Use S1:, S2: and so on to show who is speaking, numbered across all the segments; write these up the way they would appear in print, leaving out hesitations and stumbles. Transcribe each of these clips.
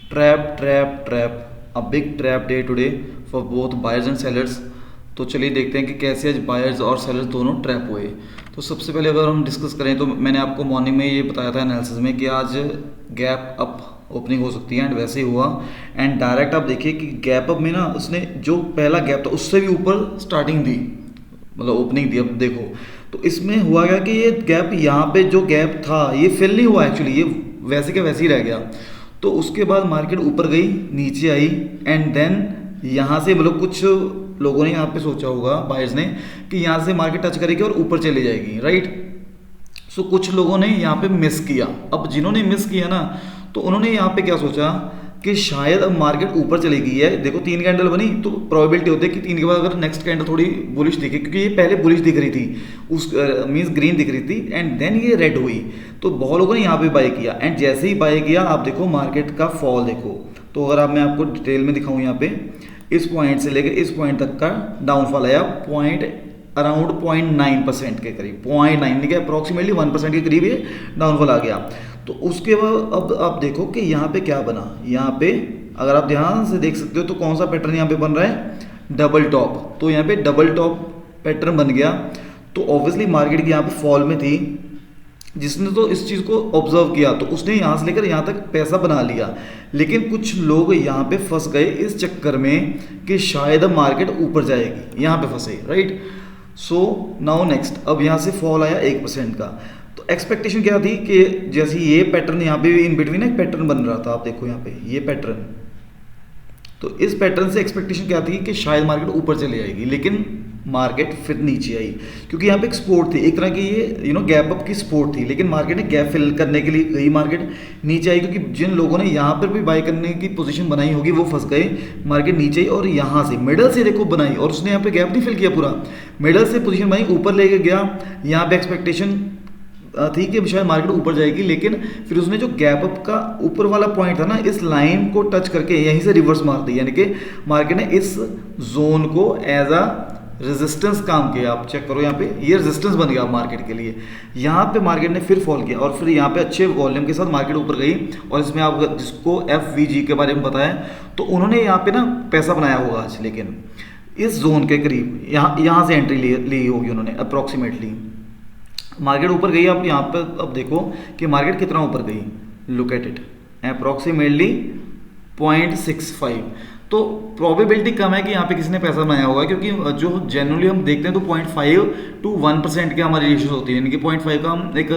S1: Trap trap trap, a big trap day today for both buyers and sellers. तो चलिए देखते हैं कि कैसे आज बायर्स और सेलर्स दोनों ट्रैप हुए। तो सबसे पहले अगर हम डिस्कस करें तो मैंने आपको मॉर्निंग में ये बताया था एनालिसिस में कि आज गैप अप ओपनिंग हो सकती है, एंड वैसे ही हुआ। एंड डायरेक्ट आप देखिए कि गैप अप में ना उसने जो पहला गैप था उससे भी ऊपर स्टार्टिंग दी, मतलब ओपनिंग दी। अब देखो तो इसमें हुआ क्या कि ये गैप, यहाँ पे जो गैप था ये फिल नहीं हुआ एक्चुअली, ये वैसे के वैसे ही रह गया। तो उसके बाद मार्केट ऊपर गई, नीचे आई, एंड देन यहाँ से मतलब कुछ लोगों ने यहाँ पे सोचा होगा, बायर्स ने, कि यहाँ से मार्केट टच करेगी और ऊपर चली जाएगी, राइट। सो कुछ लोगों ने यहाँ पे मिस किया। अब जिन्होंने मिस किया ना, तो उन्होंने यहाँ पे क्या सोचा कि शायद अब मार्केट ऊपर चली गई है। देखो 3 कैंडल बनी तो प्रोबेबिलिटी होती है कि 3 के बाद अगर नेक्स्ट कैंडल थोड़ी बुलिश दिखे, क्योंकि ये पहले बुलिश दिख रही थी, उस मीन्स ग्रीन दिख रही थी, एंड देन ये रेड हुई। तो बहुत लोगों ने यहाँ पे बाय किया, एंड जैसे ही बाय किया आप देखो मार्केट का फॉल देखो। तो अगर आप, मैं आपको डिटेल में दिखाऊँ यहाँ पे, इस पॉइंट से लेकर इस पॉइंट तक का डाउनफॉल आया अराउंड 0.9% के करीब, 0.9 नहीं क्या, अप्रॉक्सीमेटली 1% के करीब ये डाउनफॉल आ गया। तो उसके बाद अब आप देखो कि यहाँ पे क्या बना। यहाँ पे अगर आप ध्यान से देख सकते हो तो कौन सा पैटर्न यहाँ पे बन रहा है, डबल टॉप। तो यहाँ पे डबल टॉप पैटर्न बन गया। तो ऑब्वियसली मार्केट की यहाँ पे फॉल में थी, जिसने तो इस चीज़ को ऑब्जर्व किया तो उसने यहाँ से लेकर यहाँ तक पैसा बना लिया। लेकिन कुछ लोग यहाँ पे फंस गए इस चक्कर में कि शायद अब मार्केट ऊपर जाएगी, यहाँ पे फंसे, राइट। सो नाउ नेक्स्ट, अब यहाँ से फॉल आया 1% का। तो एक्सपेक्टेशन क्या थी कि जैसे ये पैटर्न यहाँ पे इन बिटवीन एक पैटर्न बन रहा था, आप देखो यहाँ पे ये पैटर्न। तो इस पैटर्न से एक्सपेक्टेशन क्या थी कि शायद मार्केट ऊपर चली जाएगी, लेकिन मार्केट फिर नीचे आई, क्योंकि यहाँ पे एक सपोर्ट थी, एक तरह की ये गैप अप की सपोर्ट थी। लेकिन मार्केट ने गैप फिल करने के लिए गई, मार्केट नीचे आई, क्योंकि जिन लोगों ने यहाँ पर भी बाय करने की पोजीशन बनाई होगी वो फंस गए। मार्केट नीचे आई और यहाँ से मिडल से देखो बनाई, और उसने यहाँ पे गैप नहीं फिल किया पूरा, मिडल से पोजीशन बनाई, ऊपर लेके गया। यहाँ पे एक्सपेक्टेशन थी कि शायद मार्केट ऊपर जाएगी, लेकिन फिर उसने जो गैप अप का ऊपर वाला पॉइंट था ना, इस लाइन को टच करके यहीं से रिवर्स मार दी, यानी कि मार्केट ने इस जोन को एज अ रेजिस्टेंस काम किया। आप चेक करो यहाँ पे ये रेजिस्टेंस बन गया मार्केट के लिए। यहाँ पे मार्केट ने फिर फॉल किया और फिर यहाँ पे अच्छे वॉल्यूम के साथ मार्केट ऊपर गई। और इसमें आप जिसको FVG के बारे में बताया तो उन्होंने यहाँ पे ना पैसा बनाया होगा आज, लेकिन इस जोन के करीब यहाँ से एंट्री ली होगी उन्होंने अप्रॉक्सीमेटली। मार्केट ऊपर गई, आप यहाँ पे अब देखो कि मार्केट कितना ऊपर गई, लुक एट इट, अप्रॉक्सीमेटली 0.65। तो प्रोबेबिलिटी कम है कि यहाँ पे किसी ने पैसा बनाया होगा, क्योंकि जो जनरली हम देखते हैं तो 0.5 to 1% के हमारी रेशियोज होती है, यानी कि 0.5 का हम एक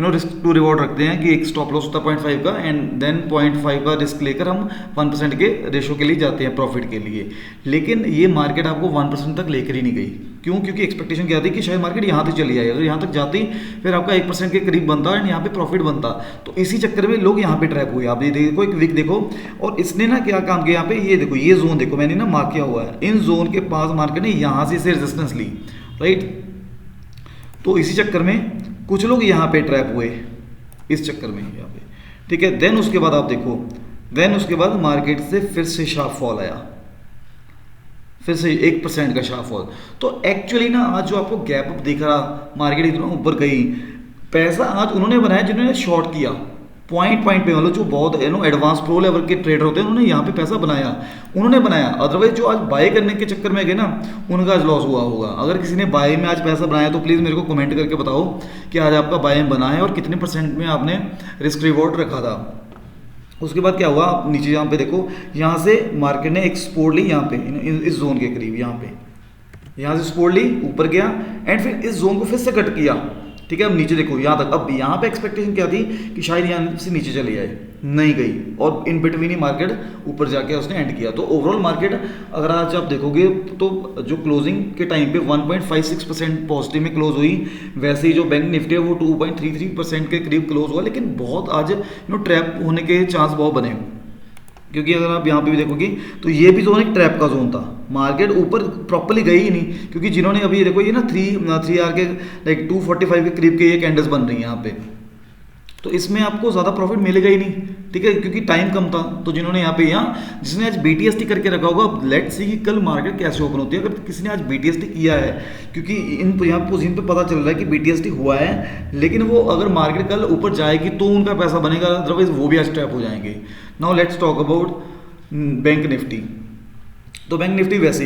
S1: रिस्क टू रिवॉर्ड रखते हैं कि एक स्टॉप लॉस होता है 0.5 का, एंड देन 0.5 का रिस्क लेकर हम 1% के रेशियो के लिए जाते हैं प्रॉफिट के लिए। लेकिन ये मार्केट आपको 1% तक लेकर ही नहीं गई। क्यों? क्योंकि एक्सपेक्टेशन क्या थी कि शायद मार्केट यहाँ तक चली जाए, अगर यहाँ तक जाती फिर आपका 1% के करीब बनता एंड यहाँ पे प्रॉफिट बनता। तो इसी चक्कर में लोग यहाँ पे ट्रैप हुए। आप ये देखो, एक विक देखो, और इसने ना क्या काम किया, यहाँ पे ये देखो, ये जोन देखो, मैंने ना मार्क किया हुआ है, इन जोन के पास मार्केट ने यहाँ से इसे रेजिस्टेंस ली, राइट। तो इसी चक्कर में कुछ लोग यहाँ पे ट्रैप हुए, इस चक्कर में यहाँ पे, ठीक है। देन उसके बाद आप देखो, देन उसके बाद मार्केट से फिर से शार्प फॉल आया, फिर से 1% का शार्प फॉल। तो एक्चुअली ना आज जो आपको गैप अप दिख रहा, मार्केट इतना ऊपर गई, पैसा आज उन्होंने बनाया जिन्होंने शॉर्ट किया पॉइंट पे, मतलब जो बहुत एडवांस प्रो लेवल के ट्रेडर होते हैं, उन्होंने यहाँ पे पैसा बनाया, उन्होंने बनाया। अदरवाइज जो आज बाय करने के चक्कर में गए ना, उनका आज लॉस हुआ होगा। अगर किसी ने बाय में आज पैसा बनाया तो प्लीज़ मेरे को कमेंट करके बताओ कि आज आपका बाय में बना है और कितने % में आपने रिस्क रिवॉर्ड रखा था। उसके बाद क्या हुआ, आप नीचे यहाँ पे देखो, यहाँ से मार्केट ने एक सपोर्ट ली, यहाँ पे इस जोन के करीब, यहाँ से सपोर्ट ली, ऊपर गया, एंड फिर इस जोन को फिर से कट किया, ठीक है। अब नीचे देखो यहाँ तक, अब यहाँ पे एक्सपेक्टेशन क्या थी कि शायद यहाँ से नीचे चली जाए, नहीं गई, और इन बिटवीन ही मार्केट ऊपर जाके उसने एंड किया। तो ओवरऑल मार्केट अगर आज आप देखोगे तो जो क्लोजिंग के टाइम पे 1.56% पॉजिटिव में क्लोज हुई, वैसे ही जो बैंक निफ्टी है वो 2.33% के करीब क्लोज हुआ। लेकिन बहुत आज ट्रैप होने के चांस बहुत बने, क्योंकि अगर आप यहाँ पे भी देखोगे तो ये भी जोन एक ट्रैप का जोन था। मार्केट ऊपर प्रॉपर्ली गई ही नहीं, क्योंकि जिन्होंने अभी देखो ये ना 3 आर के लाइक 245 के करीब के ये कैंडल्स बन रही हैं यहाँ पे, तो इसमें आपको ज़्यादा प्रॉफिट मिलेगा ही नहीं, ठीक है, क्योंकि टाइम कम था। तो जिन्होंने यहाँ जिसने आज BTST करके रखा होगा, लेट्स सी कि कल मार्केट कैसे ओपन होती है। अगर किसी ने आज BTST किया है, क्योंकि इन यहाँ पोजीशन पे पता चल रहा है कि BTST हुआ है, लेकिन वो अगर मार्केट कल ऊपर जाएगी तो उनका पैसा बनेगा, अदरवाइज वो भी आज ट्रैप हो जाएंगे। Now let's talk about bank Nifty. तो बैंक निफ्टी वैसे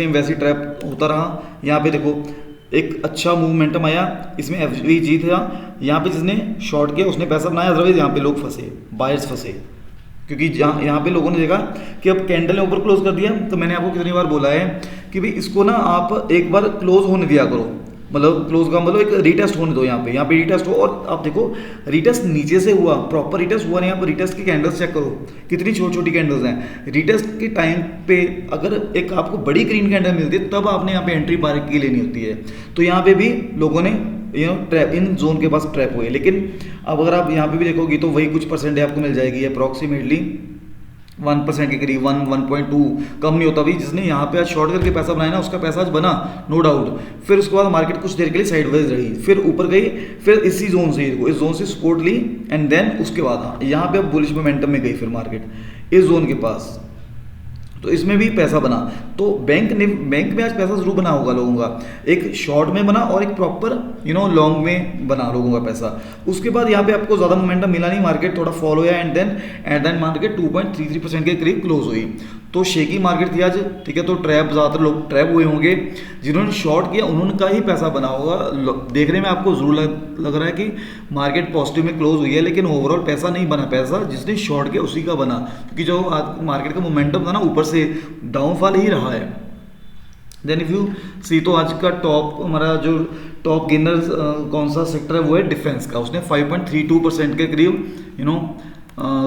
S1: वैसी ट्रैप होता रहा। यहाँ पे देखो एक अच्छा मूवमेंटम आया, इसमें FVG था, यहाँ पे जिसने शॉर्ट किया उसने पैसा बनाया, अदरवाइज यहाँ पे लोग फंसे, बायर्स फंसे, क्योंकि यहाँ पे लोगों ने देखा कि अब कैंडल ने ऊपर क्लोज कर दिया। तो मैंने आपको कितनी बार बोला है कि भाई इसको ना आप एक बार क्लोज होने दिया करो, मतलब क्लोज का मतलब एक रीटेस्ट होने दो। यहाँ पे रीटेस्ट हो, और आप देखो रीटेस्ट नीचे से हुआ, प्रॉपर रीटेस्ट हुआ नहीं। यहाँ पर रीटेस्ट की कैंडल्स चेक करो कितनी छोटी छोटी कैंडल्स हैं। रीटेस्ट के टाइम पे अगर एक आपको बड़ी ग्रीन कैंडल मिलती है तब आपने यहाँ पे एंट्री बार की लेनी होती है। तो यहाँ पे भी लोगों ने ट्रैप इन जोन के पास ट्रैप हुए। लेकिन अब अगर आप यहाँ पे भी देखोगे तो वही कुछ परसेंट आपको मिल जाएगी, अप्रॉक्सीमेटली 1% के करीब, 1.2 कम नहीं होता। भी जिसने यहाँ पे आज शॉर्ट करके पैसा बनाया ना, उसका पैसा आज बना, नो डाउट। फिर उसके बाद मार्केट कुछ देर के लिए साइडवेज रही, फिर ऊपर गई, फिर इस जोन से सपोर्ट ली, एंड देन उसके बाद यहाँ पे अब बुलिश मोमेंटम में गई फिर मार्केट इस जोन के पास। तो इसमें भी पैसा बना। तो बैंक में आज पैसा जरूर बना होगा लोगों का, एक शॉर्ट में बना और एक प्रॉपर लॉन्ग में बना लोगों का पैसा। उसके बाद यहाँ पे आपको ज़्यादा मोमेंटम मिला नहीं, मार्केट थोड़ा फॉल हुआ, एंड देन मार्केट 2.33% के करीब क्लोज हुई। तो शेकी मार्केट थी आज, ठीक है। तो ज़्यादातर लोग ट्रैप हुए होंगे, जिन्होंने शॉर्ट किया उन्होंने का ही पैसा बना होगा। देखने में आपको जरूर लग रहा है कि मार्केट पॉजिटिव में क्लोज हुई है, लेकिन ओवरऑल पैसा नहीं बना, पैसा जिसने शॉर्ट किया उसी का बना, क्योंकि जो मार्केट का मोमेंटम था ना ऊपर से डाउनफॉल ही रहा है। देन इफ यू सी तो आज का हमारा जो टॉप गेनर कौन सा सेक्टर है वो है डिफेंस का, उसने 5.32% के करीब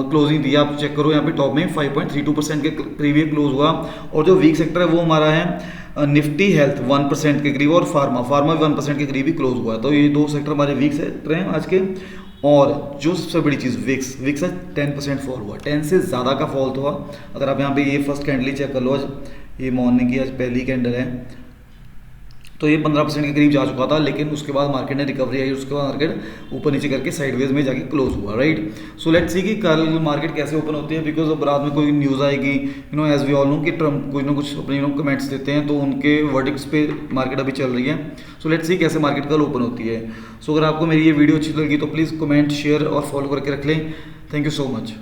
S1: क्लोजिंग दी। आप चेक करो यहाँ पे टॉप में 5.32% के करीब ये क्लोज हुआ। और जो वीक सेक्टर है वो हमारा है निफ्टी हेल्थ 1% के करीब, और फार्मा भी 1% के करीब ही क्लोज हुआ है। तो ये दो सेक्टर हमारे वीक सेक्टर हैं आज के। और जो सबसे बड़ी चीज़ विक्स है 10% फॉल हुआ, 10 से ज़्यादा का फॉल हुआ। अगर आप यहाँ पे ये फर्स्ट कैंडल चेक कर लो, आज ये मॉर्निंग की आज पहली कैंडल है, तो ये 15% के करीब जा चुका था, लेकिन उसके बाद मार्केट ने रिकवरी आई, उसके बाद मार्केट ऊपर नीचे करके साइडवेज में जाके क्लोज हुआ, राइट। सो लेट्स सी कि कल मार्केट कैसे ओपन होती है, बिकॉज अब रात में कोई न्यूज़ आएगी, एज वी ऑल नो कि ट्रम्प कुछ ना कुछ अपने कमेंट्स देते हैं, तो उनके वर्डिक्स पे मार्केट अभी चल रही है। सो लेट्स सी कैसे मार्केट कल ओपन होती है। सो अगर आपको मेरी ये वीडियो अच्छी लगी तो प्लीज़ कमेंट, शेयर और फॉलो करके रख लें। Thank you so much.